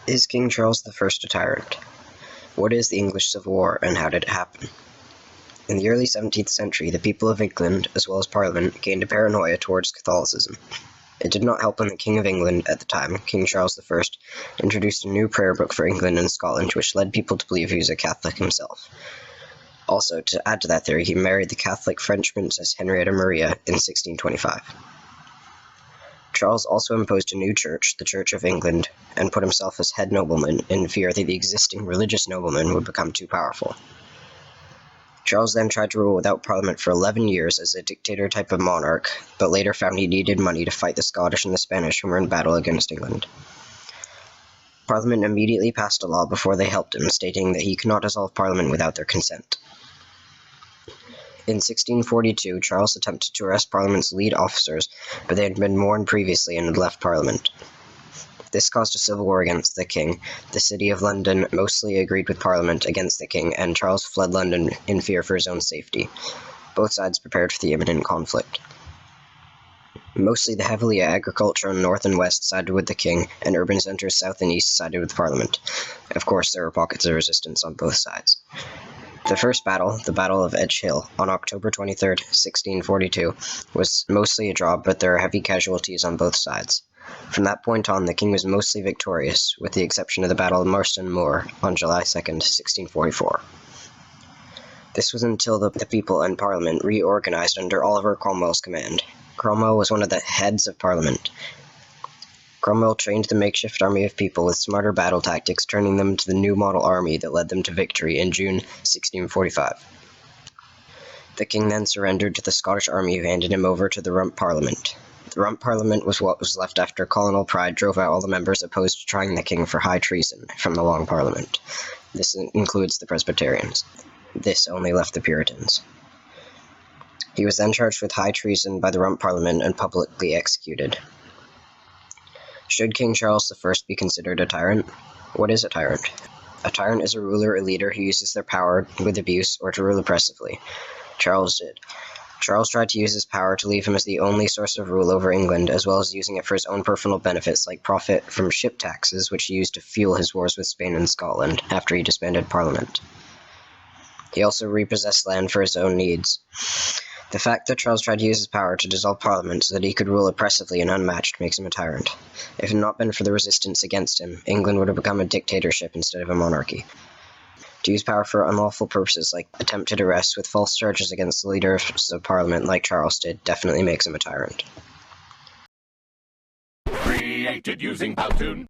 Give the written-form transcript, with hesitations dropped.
Is King Charles I a tyrant? What is the English Civil War, and how did it happen? In the early 17th century, the people of England, as well as Parliament, gained a paranoia towards Catholicism. It did not help when the King of England at the time, King Charles I, introduced a new prayer book for England and Scotland, which led people to believe he was a Catholic himself. Also, to add to that theory, he married the Catholic French princess Henrietta Maria in 1625. Charles also imposed a new church, the Church of England, and put himself as head nobleman in fear that the existing religious noblemen would become too powerful. Charles then tried to rule without Parliament for 11 years as a dictator type of monarch, but later found he needed money to fight the Scottish and the Spanish who were in battle against England. Parliament immediately passed a law before they helped him, stating that he could not dissolve Parliament without their consent. In 1642, Charles attempted to arrest Parliament's lead officers, but they had been warned previously and had left Parliament. This caused a civil war against the king. The city of London mostly agreed with Parliament against the king, and Charles fled London in fear for his own safety. Both sides prepared for the imminent conflict. Mostly the heavily agricultural north and west sided with the king, and urban centers south and east sided with Parliament. Of course, there were pockets of resistance on both sides. The first battle, the Battle of Edge Hill, on October 23, 1642, was mostly a draw, but there are heavy casualties on both sides. From that point on, the king was mostly victorious, with the exception of the Battle of Marston Moor on July 2, 1644. This was until the people and Parliament reorganized under Oliver Cromwell's command. Cromwell was one of the heads of Parliament. Cromwell trained the makeshift army of people with smarter battle tactics, turning them to the new model army that led them to victory in June 1645. The king then surrendered to the Scottish army, who handed him over to the Rump Parliament. The Rump Parliament was what was left after colonial pride drove out all the members opposed to trying the king for high treason from the Long Parliament. This includes the Presbyterians. This only left the Puritans. He was then charged with high treason by the Rump Parliament and publicly executed. Should King Charles I be considered a tyrant? What is a tyrant? A tyrant is a ruler or leader who uses their power with abuse or to rule oppressively. Charles did. Charles tried to use his power to leave him as the only source of rule over England, as well as using it for his own personal benefits, like profit from ship taxes, which he used to fuel his wars with Spain and Scotland after he disbanded Parliament. He also repossessed land for his own needs. The fact that Charles tried to use his power to dissolve Parliament so that he could rule oppressively and unmatched makes him a tyrant. If it had not been for the resistance against him, England would have become a dictatorship instead of a monarchy. To use power for unlawful purposes like attempted arrests with false charges against the leaders of Parliament like Charles did definitely makes him a tyrant. Created using Powtoon.